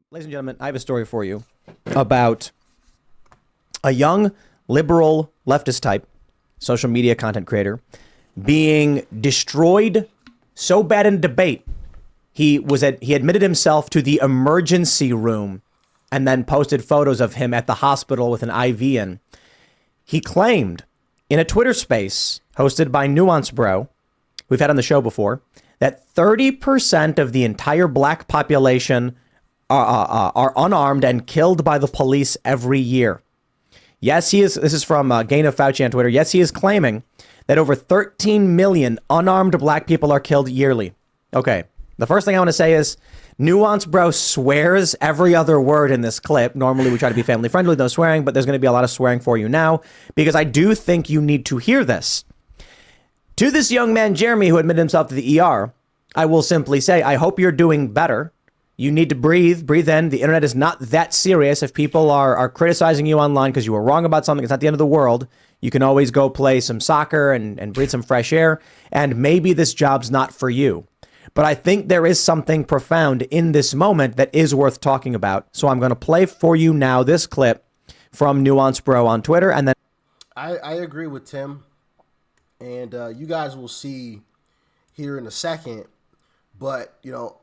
Ladies and gentlemen, I have a story for you about a young liberal leftist type social media content creator being destroyed so bad in debate. He admitted himself to the emergency room and then posted photos of him at the hospital with an IV in. He claimed in a Twitter space hosted by Nuance Bro, we've had on the show before, that 30% of the entire black population are unarmed and killed by the police every year. Yes, he is. This is from Gain of Fauci on Twitter. Yes, he is claiming that over 13 million unarmed black people are killed yearly. Okay, the first thing I want to say is Nuance Bro swears every other word in this clip. Normally, we try to be family friendly with no swearing, but there's going to be a lot of swearing for you now because I do think you need to hear this. To this young man, Jeremy, who admitted himself to the ER, I will simply say, I hope you're doing better. You need to breathe in. The internet is not that serious. If people are criticizing you online because you were wrong about something, it's not the end of the world. You can always go play some soccer and breathe some fresh air. And maybe this job's not for you. But I think there is something profound in this moment that is worth talking about. So I'm going to play for you now this clip from Nuance Bro on Twitter. And then I agree with Tim. And you guys will see here in a second. But, you know,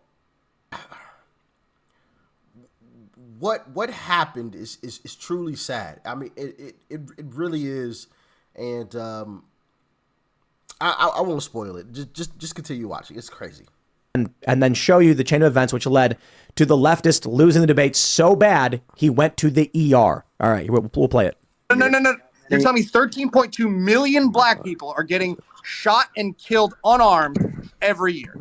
what happened is truly sad. I mean, it really is, and I won't spoil it. Just continue watching. It's crazy. And then show you the chain of events which led to the leftist losing the debate so bad he went to the ER. All right, we'll play it. No. You're telling me 13.2 million black people are getting shot and killed unarmed every year?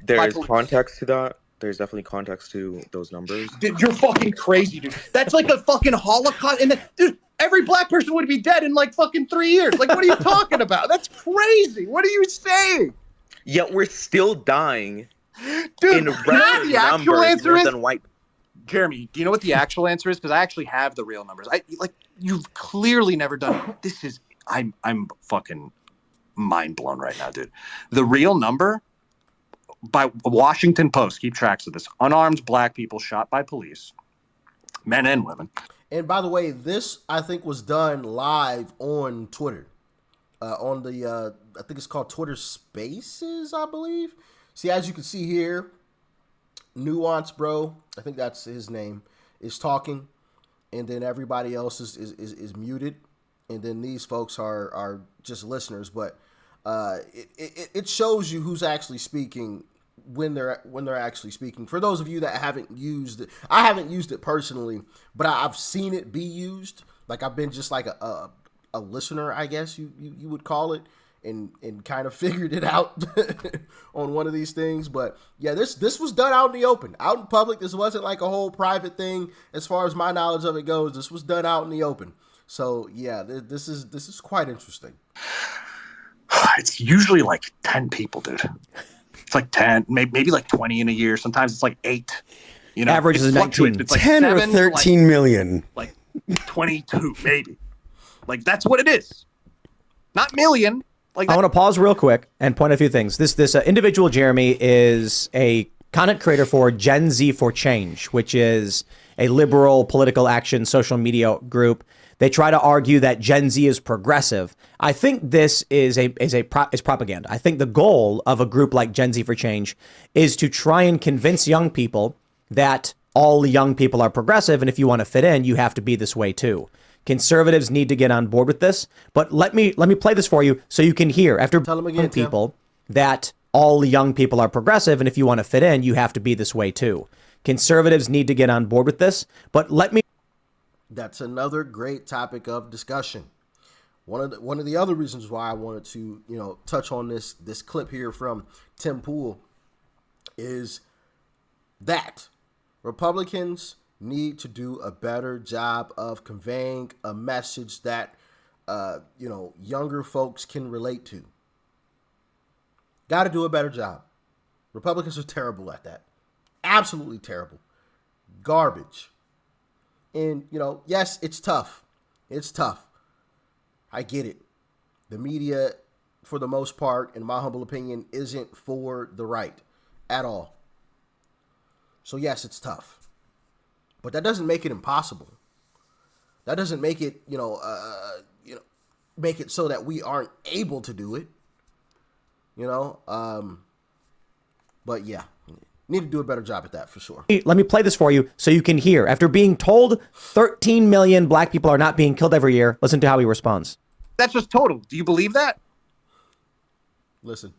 There's context to that. There's definitely context to those numbers. Dude, you're fucking crazy, dude. That's like a fucking Holocaust. And dude, every black person would be dead in like fucking 3 years. Like, what are you talking about? That's crazy. What are you saying? Yet we're still dying. Dude, in record the actual numbers answer more is than white. Jeremy, do you know what the actual answer is? Because I actually have the real numbers. You've clearly never done. This is I'm fucking mind blown right now, dude. The real number by Washington Post, keep tracks of this. Unarmed black people shot by police, men and women. And by the way, this I think was done live on Twitter, on the I think it's called Twitter Spaces, I believe. See, as you can see here, Nuance Bro, I think that's his name, is talking, and then everybody else is muted, and then these folks are just listeners. But it shows you who's actually speaking when they're actually speaking. For those of you that haven't used it, I haven't used it personally, but I've seen it be used. Like I've been just like a listener, I guess you would call it, and kind of figured it out on one of these things. But yeah, this was done out in the open, out in public. This wasn't like a whole private thing as far as my knowledge of it goes. This was done out in the open. So yeah, this is quite interesting. It's usually like 10 people, dude. It's like 10, maybe like 20 in a year. Sometimes it's like 8. You know, average is 19. It's like 10 or 13 million. Like 22, maybe. Like that's what it is. Not million. Like I want to pause real quick and point out a few things. This individual, Jeremy, is a content creator for Gen Z for Change, which is a liberal political action social media group. They try to argue that Gen Z is progressive. I think this is propaganda. I think the goal of a group like Gen Z for Change is to try and convince young people that all young people are progressive, and if you want to fit in, you have to be this way too. Conservatives need to get on board with this. But let me play this for you so you can hear. After Tell them again, people that all young people are progressive, and if you want to fit in, you have to be this way too. Conservatives need to get on board with this. But let me. That's another great topic of discussion. One of the other reasons why I wanted to touch on this clip here from Tim Pool is that Republicans need to do a better job of conveying a message that younger folks can relate to. Got to do a better job. Republicans are terrible at that. Absolutely terrible. Garbage. And, yes, it's tough. It's tough. I get it. The media, for the most part, in my humble opinion, isn't for the right at all. So yes, it's tough, but that doesn't make it impossible. That doesn't make it, make it so that we aren't able to do it. But yeah, need to do a better job at that for sure. Let me play this for you so you can hear. After being told 13 million black people are not being killed every year, listen to how he responds. That's just total. Do you believe that? Listen.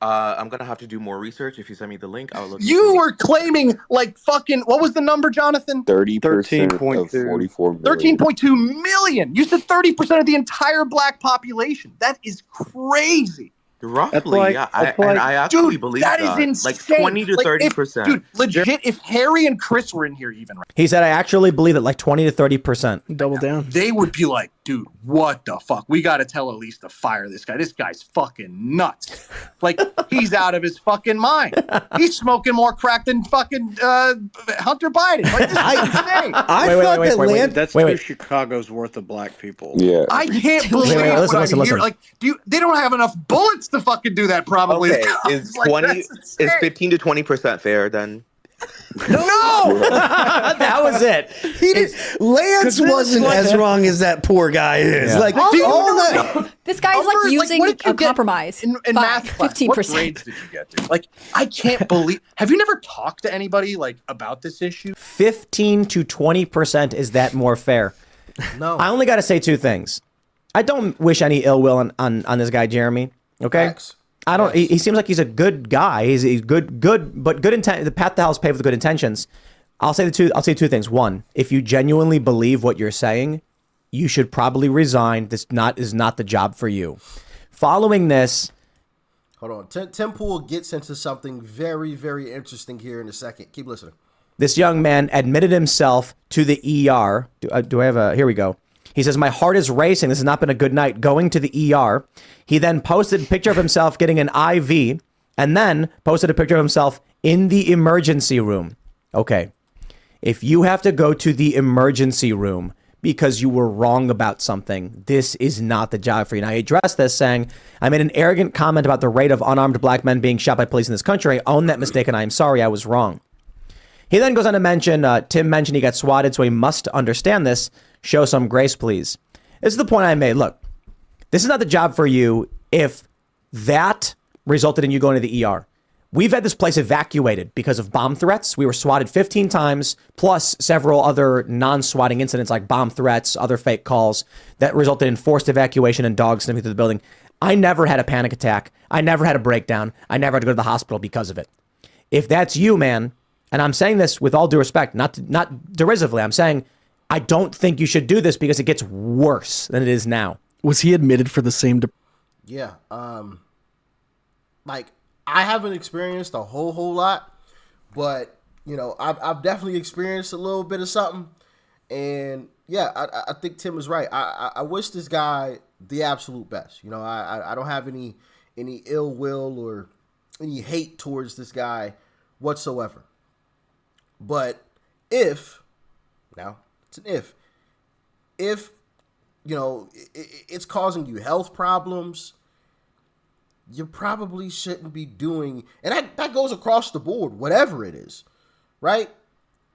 I'm gonna have to do more research. If you send me the link, I'll look. You were claiming like fucking, what was the number, Jonathan? 30% of 44 million. 13.2 million. You said 30% of the entire black population. That is crazy. Roughly, yeah. I actually Dude, believe that is insane. Like 20 to 30%. Dude, legit, if Harry and Chris were in here even right, He said, I actually believe that like 20 to 30%. Double down. they would be like, dude, what the fuck? We got to tell Elise to fire this guy. This guy's fucking nuts. Like, he's out of his fucking mind. He's smoking more crack than fucking Hunter Biden. Like, this is insane. I thought that Lance. That's two Chicago's worth of black people. Yeah. I can't believe listen. Like, they don't have enough bullets to fucking do that probably. Okay, is Like, 20 that's insane. is 15 to 20% fair then? No! That was it. Lance wasn't as wrong as that poor guy is. Yeah. Like Do you all know that. This guy's Numbers, like using what did you a get compromise. in math class. 15%. What grades did you get, dude? Like, I can't believe. Have you never talked to anybody like about this issue? 15 to 20%. Is that more fair? No. I only got to say two things. I don't wish any ill will on this guy, Jeremy. Okay? Facts. I don't. He seems like he's a good guy. He's good, but good intent. The path to hell is paved with good intentions. I'll say two things. One, if you genuinely believe what you're saying, you should probably resign. This is not the job for you. Following this, Hold on. Tim Pool gets into something very, very interesting here in a second. Keep listening. this young man admitted himself to the ER. Do I have a? Here we go. He says, my heart is racing. This has not been a good night. Going to the ER. He then posted a picture of himself getting an IV and then posted a picture of himself in the emergency room. Okay. If you have to go to the emergency room because you were wrong about something, this is not the job for you. Now, I addressed this saying, I made an arrogant comment about the rate of unarmed black men being shot by police in this country. I own that mistake and I am sorry. I was wrong. He then goes on to mention, Tim mentioned he got swatted, so he must understand this. Show some grace, please. This is the point I made. Look, this is not the job for you if that resulted in you going to the ER. We've had this place evacuated because of bomb threats. We were swatted 15 times, plus several other non-swatting incidents like bomb threats, other fake calls that resulted in forced evacuation and dogs sniffing through the building. I never had a panic attack. I never had a breakdown. I never had to go to the hospital because of it. If that's you, man, and I'm saying this with all due respect, not derisively, I'm saying I don't think you should do this because it gets worse than it is now. Was he admitted for the same? Yeah. Like, I haven't experienced a whole lot, but I've definitely experienced a little bit of something, and yeah, I think Tim is right. I wish this guy the absolute best. I don't have any ill will or any hate towards this guy whatsoever. But if it's causing you health problems, you probably shouldn't be doing, and that goes across the board, whatever it is, right?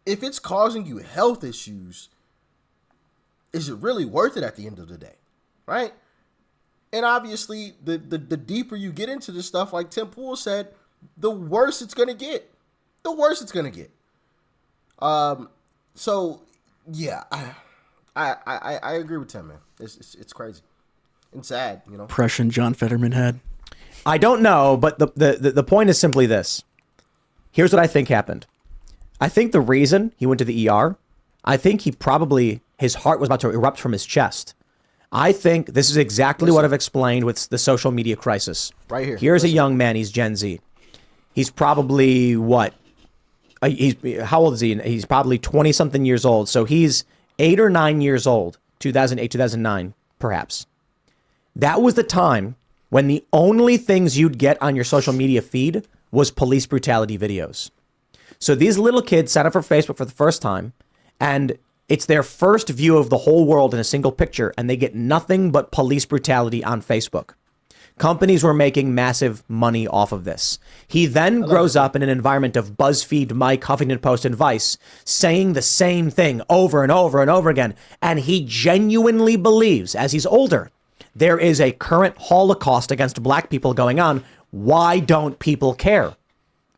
If it's causing you health issues, is it really worth it at the end of the day, right? And obviously, the deeper you get into this stuff, like Tim Pool said, the worse it's gonna get. The worse it's gonna get. So yeah, I agree with Tim, man. It's crazy and sad, Impression John Fetterman had. I don't know, but the point is simply this. Here's what I think happened. I think the reason he went to the ER, I think his heart was about to erupt from his chest. I think this is exactly what I've explained with the social media crisis. Right here. Here's a young man. He's Gen Z. He's probably what? How old is he? He's probably 20 something years old. So he's 8 or 9 years old, 2008, 2009, perhaps. That was the time when the only things you'd get on your social media feed was police brutality videos. So these little kids sign up for Facebook for the first time, and it's their first view of the whole world in a single picture, and they get nothing but police brutality on Facebook. Companies were making massive money off of this. He then grows up in an environment of BuzzFeed, Mike, Huffington Post, and Vice, saying the same thing over and over and over again. And he genuinely believes, as he's older, there is a current Holocaust against black people going on. Why don't people care?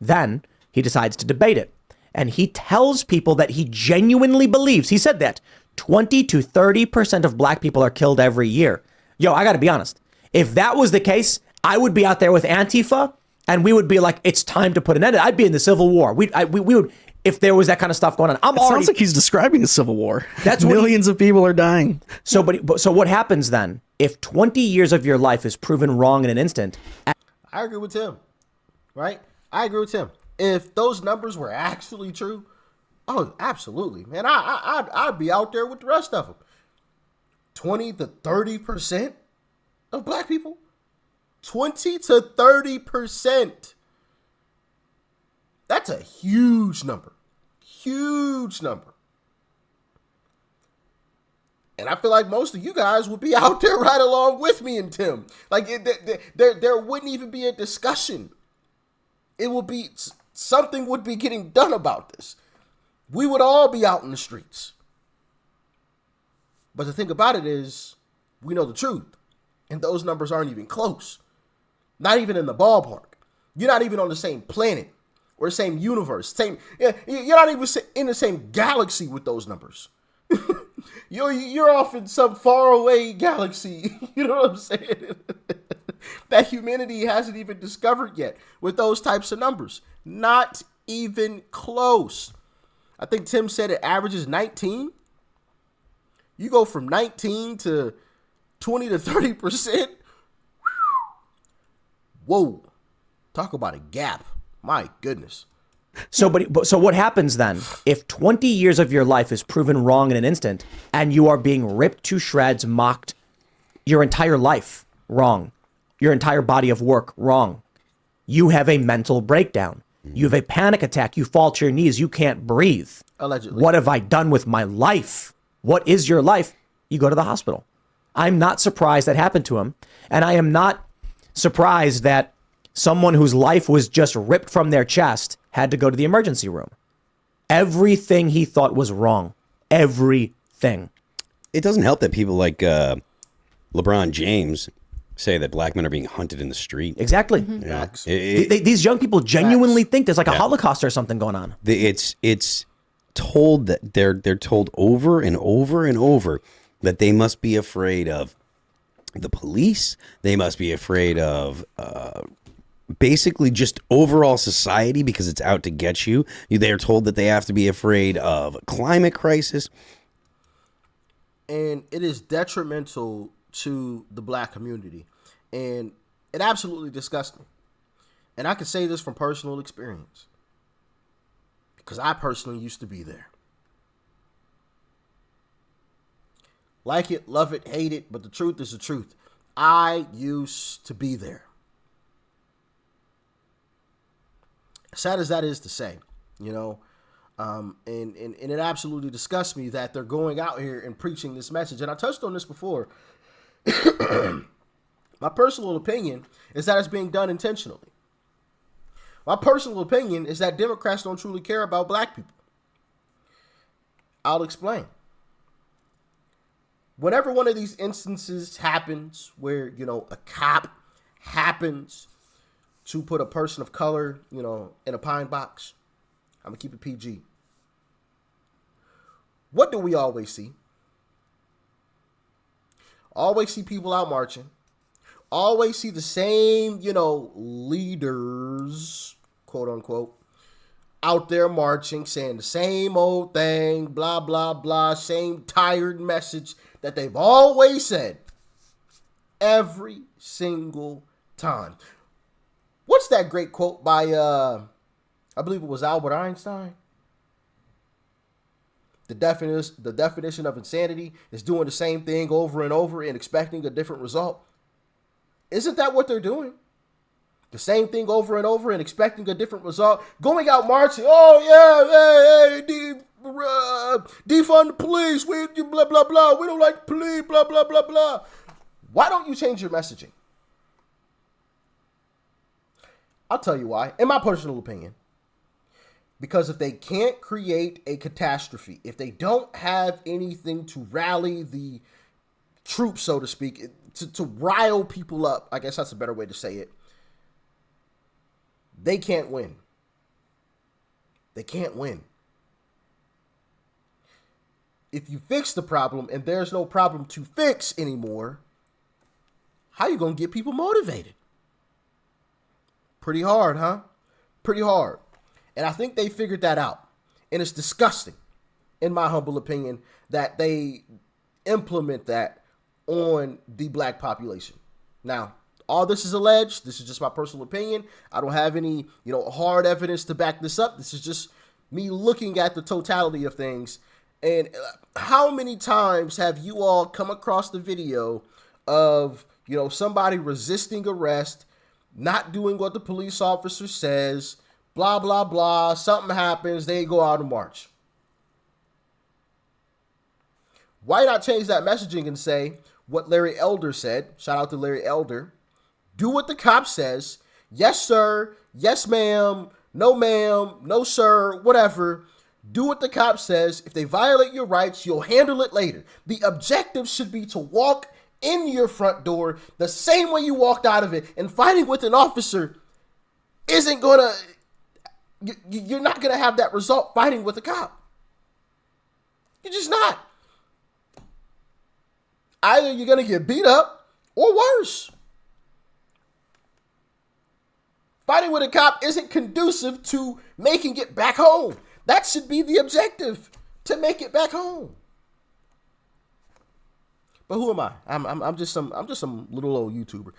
Then he decides to debate it. And he tells people that he genuinely believes, he said that 20 to 30% of black people are killed every year. Yo, I got to be honest. If that was the case, I would be out there with Antifa and we would be like, it's time to put an end to it. I'd be in the Civil War. We would, if there was that kind of stuff going on. Sounds like he's describing a civil war. That's millions of people are dying. So what happens then? If 20 years of your life is proven wrong in an instant. I agree with Tim, right? I agree with Tim. If those numbers were actually true, oh, absolutely, man. I'd be out there with the rest of them. 20 to 30% of black people? 20 to 30%. That's a huge number. Huge number. And I feel like most of you guys would be out there right along with me and Tim. Like, there wouldn't even be a discussion. It would be, something would be getting done about this. We would all be out in the streets. But the thing about it is, we know the truth. And those numbers aren't even close. Not even in the ballpark. You're not even on the same planet or the same universe. You're not even in the same galaxy with those numbers. You're off in some faraway galaxy. You know what I'm saying? That humanity hasn't even discovered yet with those types of numbers. Not even close. I think Tim said it averages 19. You go from 19 to 20 to 30%. Whoa. Talk about a gap. My goodness. So what happens then if 20 years of your life is proven wrong in an instant and you are being ripped to shreds, mocked your entire life? Wrong. Your entire body of work? Wrong. You have a mental breakdown. You have a panic attack. You fall to your knees. You can't breathe. Allegedly. What have I done with my life? What is your life? You go to the hospital. I'm not surprised that happened to him. And I am not surprised that someone whose life was just ripped from their chest had to go to the emergency room. Everything he thought was wrong. Everything. It doesn't help that people like LeBron James say that black men are being hunted in the street. Exactly. Mm-hmm. Yeah. These young people genuinely think there's like a Holocaust or something going on. It's told that they're told over and over and over that they must be afraid of the police. They must be afraid of basically just overall society because it's out to get you. They're told that they have to be afraid of climate crisis. And it is detrimental to the black community. And it absolutely disgusts me. And I can say this from personal experience. Because I personally used to be there. Like it, love it, hate it, but the truth is the truth. I used to be there. Sad as that is to say, you know, and it absolutely disgusts me that they're going out here and preaching this message. And I touched on this before. My personal opinion is that it's being done intentionally. My personal opinion is that Democrats don't truly care about black people. I'll explain. Whenever one of these instances happens where, you know, a cop happens to put a person of color, you know, in a pine box, I'm going to keep it PG. What do we always see? Always see people out marching. Always see the same, you know, leaders, quote unquote, out there marching, saying the same old thing, blah, blah, blah, same tired message that they've always said every single time. What's that great quote by, I believe it was Albert Einstein? The definition of insanity is doing the same thing over and over and expecting a different result. Isn't that what they're doing? The same thing over and over and expecting a different result. Going out marching, oh yeah, defund the police, we blah blah blah. We don't like the police, blah blah blah blah. Why don't you change your messaging? I'll tell you why. In my personal opinion, because if they can't create a catastrophe, if they don't have anything to rally the troops, so to speak, to rile people up, I guess that's a better way to say it, they can't win. They can't win. If you fix the problem and there's no problem to fix anymore, how you going to get people motivated? Pretty hard, huh? Pretty hard. And I think they figured that out. And it's disgusting, in my humble opinion, that they implement that on the black population. Now, all this is alleged. This is just my personal opinion. I don't have any, hard evidence to back this up. This is just me looking at the totality of things. And how many times have you all come across the video of, somebody resisting arrest, not doing what the police officer says, blah, blah, blah, something happens, they go out and march? Why not change that messaging and say what Larry Elder said? Shout out to Larry Elder. Do what the cop says. Yes, sir. Yes, ma'am. No, sir. Whatever. Do what the cop says. If they violate your rights, you'll handle it later. The objective should be to walk in your front door the same way you walked out of it. And fighting with an officer isn't gonna, you're not gonna have that result fighting with a cop. You're just not. Either you're gonna get beat up or worse. Fighting with a cop isn't conducive to making it back home. That should be the objective, to make it back home. But who am I? I'm just some little old YouTuber.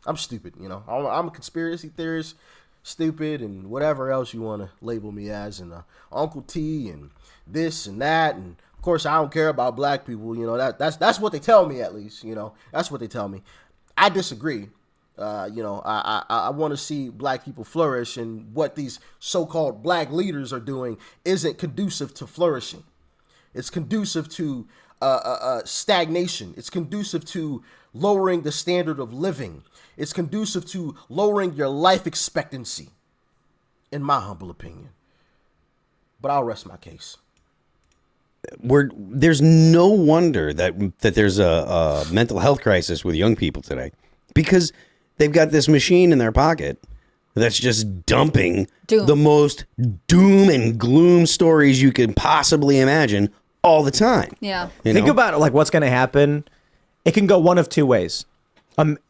I'm stupid. I'm a conspiracy theorist, stupid, and whatever else you want to label me as, and Uncle T, and this and that, and of course I don't care about black people. That's what they tell me, at least. That's what they tell me. I disagree. I want to see black people flourish, and what these so-called black leaders are doing isn't conducive to flourishing. It's conducive to stagnation. It's conducive to lowering the standard of living. It's conducive to lowering your life expectancy, in my humble opinion. But I'll rest my case. There's no wonder that there's a mental health crisis with young people today, because they've got this machine in their pocket that's just dumping the most doom and gloom stories you could possibly imagine all the time. Yeah. Think about it, like what's going to happen. It can go one of two ways.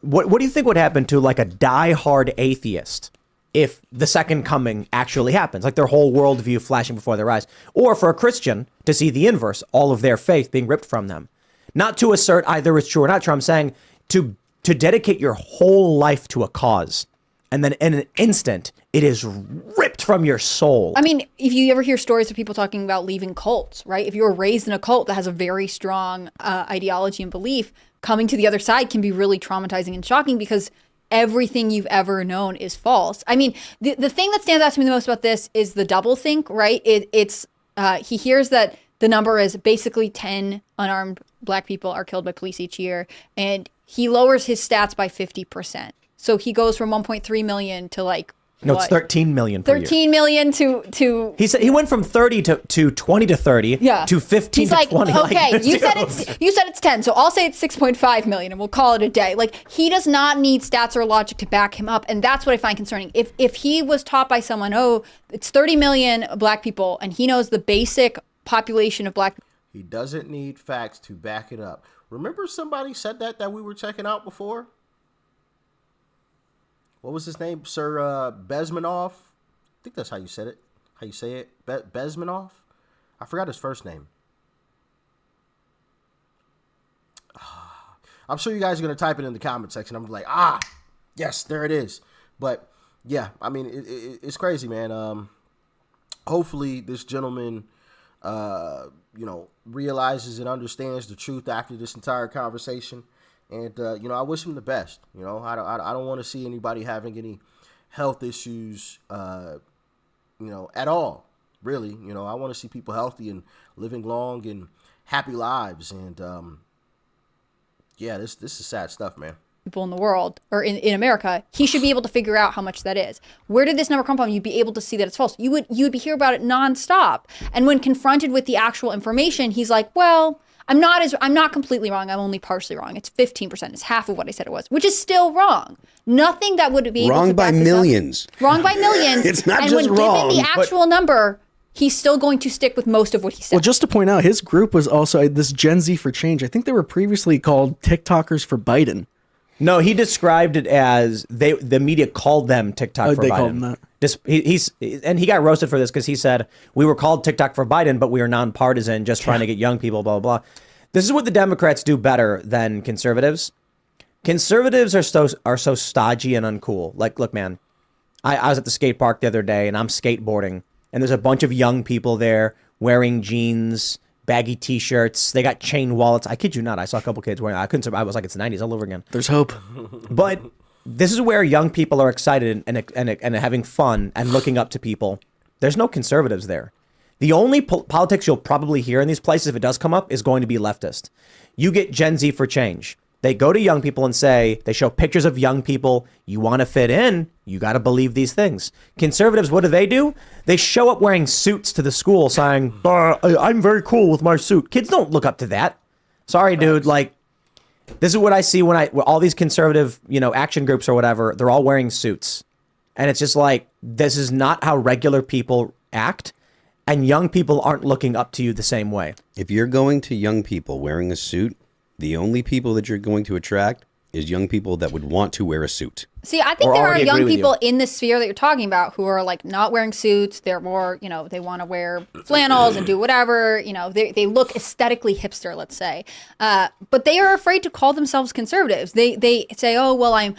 What do you think would happen to like a diehard atheist if the second coming actually happens, like their whole worldview flashing before their eyes, or for a Christian to see the inverse, all of their faith being ripped from them? Not to assert either it's true or not true. I'm saying to dedicate your whole life to a cause, and then in an instant, it is ripped from your soul. I mean, if you ever hear stories of people talking about leaving cults, right? If you were raised in a cult that has a very strong ideology and belief, coming to the other side can be really traumatizing and shocking, because everything you've ever known is false. I mean, the thing that stands out to me the most about this is the doublethink, right? He hears that the number is basically 10 unarmed black people are killed by police each year, and he lowers his stats by 50%. So he goes from 1.3 million to like, no, it's 13 million per 13 year. million to He said he went from 30 to 20 to 30 to 15 He's to like, 20. okay, Like, you said it's 10, so I'll say it's 6.5 million and we'll call it a day. Like, he does not need stats or logic to back him up, and that's what I find concerning. If he was taught by someone, oh, it's 30 million black people, and he knows the basic population of black people. He doesn't need facts to back it up. Remember somebody said that we were checking out before? What was his name? Sir Bezmenov? I think that's how you said it. How you say it? Bezmenov? I forgot his first name. I'm sure you guys are going to type it in the comment section. I'm like, yes, there it is. But yeah, I mean, it's crazy, man. Hopefully this gentleman, realizes and understands the truth after this entire conversation. And, I wish him the best. I don't want to see anybody having any health issues, at all, really. I want to see people healthy and living long and happy lives. And, this is sad stuff, man. people in the world or in America, he should be able to figure out how much that is. Where did this number come from? You'd be able to see that it's false. You'd be hear about it nonstop. And when confronted with the actual information, he's like, well, I'm not completely wrong. I'm only partially wrong. It's 15%. It's half of what I said it was, which is still wrong. Nothing that would be able Wrong to by back this up. millions. Wrong by millions. It's not and just when wrong, given the actual number, he's still going to stick with most of what he said. Well, just to point out, his group was also this Gen Z for Change. I think they were previously called TikTokers for Biden. No, he described it as the media called them TikTok for they Biden. called him that. And he got roasted for this because he said we were called TikTok for Biden, but we are nonpartisan, just trying to get young people, blah, blah, blah. This is what the Democrats do better than conservatives. Conservatives are so stodgy and uncool. Like, look, man, I was at the skate park the other day and I'm skateboarding, and there's a bunch of young people there wearing jeans, baggy t-shirts. They got chain wallets. I kid you not. I saw a couple kids wearing. I was like, it's the 90s all over again. There's hope. But this is where young people are excited and having fun and looking up to people. There's no conservatives there. The only politics you'll probably hear in these places, if it does come up, is going to be leftist. You get Gen Z for Change. They go to young people and say, they show pictures of young people. You want to fit in, you got to believe these things. Conservatives, what do? They show up wearing suits to the school saying, I'm very cool with my suit. Kids don't look up to that. Sorry, dude. Like, this is what I see when all these conservative, action groups or whatever, they're all wearing suits. And it's just like, this is not how regular people act. And young people aren't looking up to you the same way. If you're going to young people wearing a suit, the only people that you're going to attract is young people that would want to wear a suit. See, I think there are young people in the sphere that you're talking about who are like not wearing suits. They're more, they want to wear flannels and do whatever. They look aesthetically hipster, let's say. But they are afraid to call themselves conservatives. They say, oh, well, I'm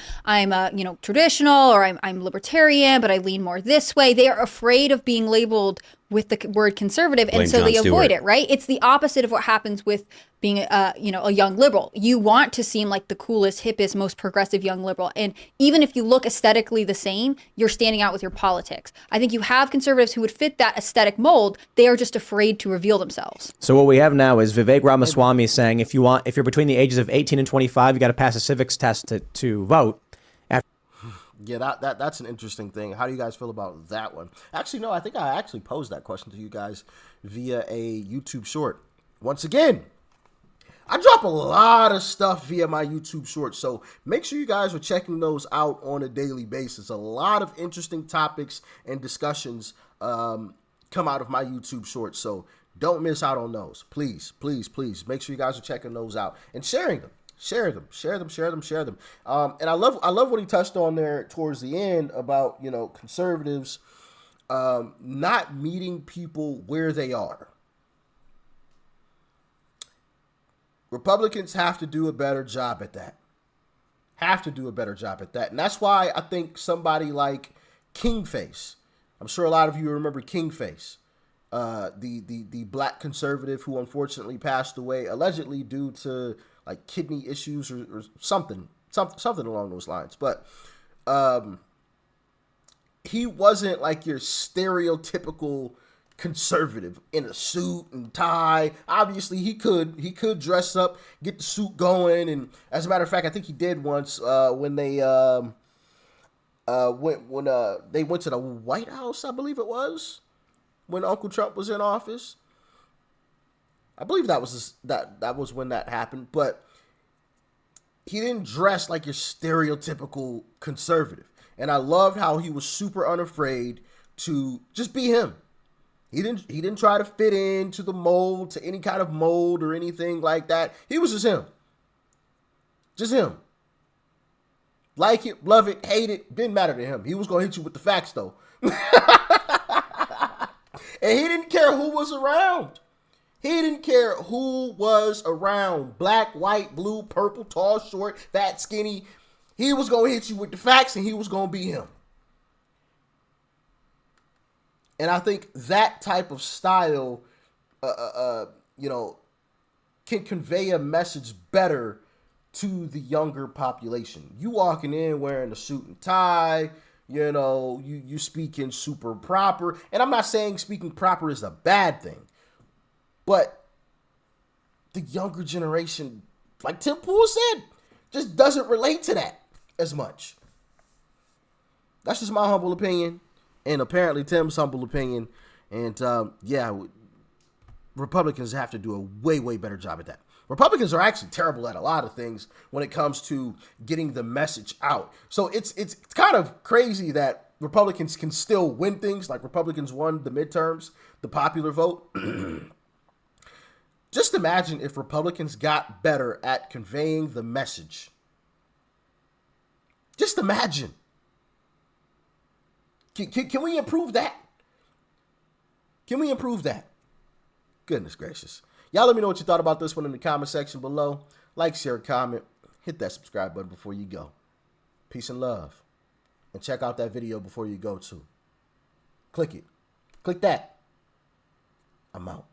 traditional, or I'm libertarian, but I lean more this way. They are afraid of being labeled with the word conservative, and so they avoid it, right? It's the opposite of what happens with being a young liberal. You want to seem like the coolest, hippest, most progressive young liberal. And even if you look aesthetically the same, you're standing out with your politics. I think you have conservatives who would fit that aesthetic mold. They are just afraid to reveal themselves. So what we have now is Vivek Ramaswamy saying if you're between the ages of 18 and 25, you got to pass a civics test to vote. Yeah, that's an interesting thing. How do you guys feel about that one? Actually, no, I think I actually posed that question to you guys via a YouTube short. Once again, I drop a lot of stuff via my YouTube shorts, so make sure you guys are checking those out on a daily basis. A lot of interesting topics and discussions come out of my YouTube shorts, so don't miss out on those. Please, please, please make sure you guys are checking those out and sharing them. Share them. And I love what he touched on there towards the end about, conservatives not meeting people where they are. Republicans have to do a better job at that. And that's why I think somebody like Kingface, I'm sure a lot of you remember Kingface, the black conservative who unfortunately passed away allegedly due to like kidney issues or something along those lines. But he wasn't like your stereotypical conservative in a suit and tie. Obviously, he could dress up, get the suit going, and as a matter of fact, I think he did once when they went to the White House, I believe it was, when Uncle Trump was in office. I believe that was when that happened, but he didn't dress like your stereotypical conservative. And I loved how he was super unafraid to just be him. He didn't try to fit into the mold, to any kind of mold or anything like that. He was just him. Just him. Like it, love it, hate it, didn't matter to him. He was going to hit you with the facts, though. And he didn't care who was around. Black, white, blue, purple, tall, short, fat, skinny. He was going to hit you with the facts, and he was going to be him. And I think that type of style, can convey a message better to the younger population. You walking in wearing a suit and tie, you speaking super proper. And I'm not saying speaking proper is a bad thing. But the younger generation, like Tim Pool said, just doesn't relate to that as much. That's just my humble opinion, and apparently Tim's humble opinion. And Republicans have to do a way better job at that. Republicans are actually terrible at a lot of things when it comes to getting the message out. So it's kind of crazy that Republicans can still win things. Like Republicans won the midterms, the popular vote. Just imagine if Republicans got better at conveying the message. Just imagine. Can we improve that? Can we improve that? Goodness gracious. Y'all let me know what you thought about this one in the comment section below. Like, share, comment. Hit that subscribe button before you go. Peace and love. And check out that video before you go too. Click it. Click that. I'm out.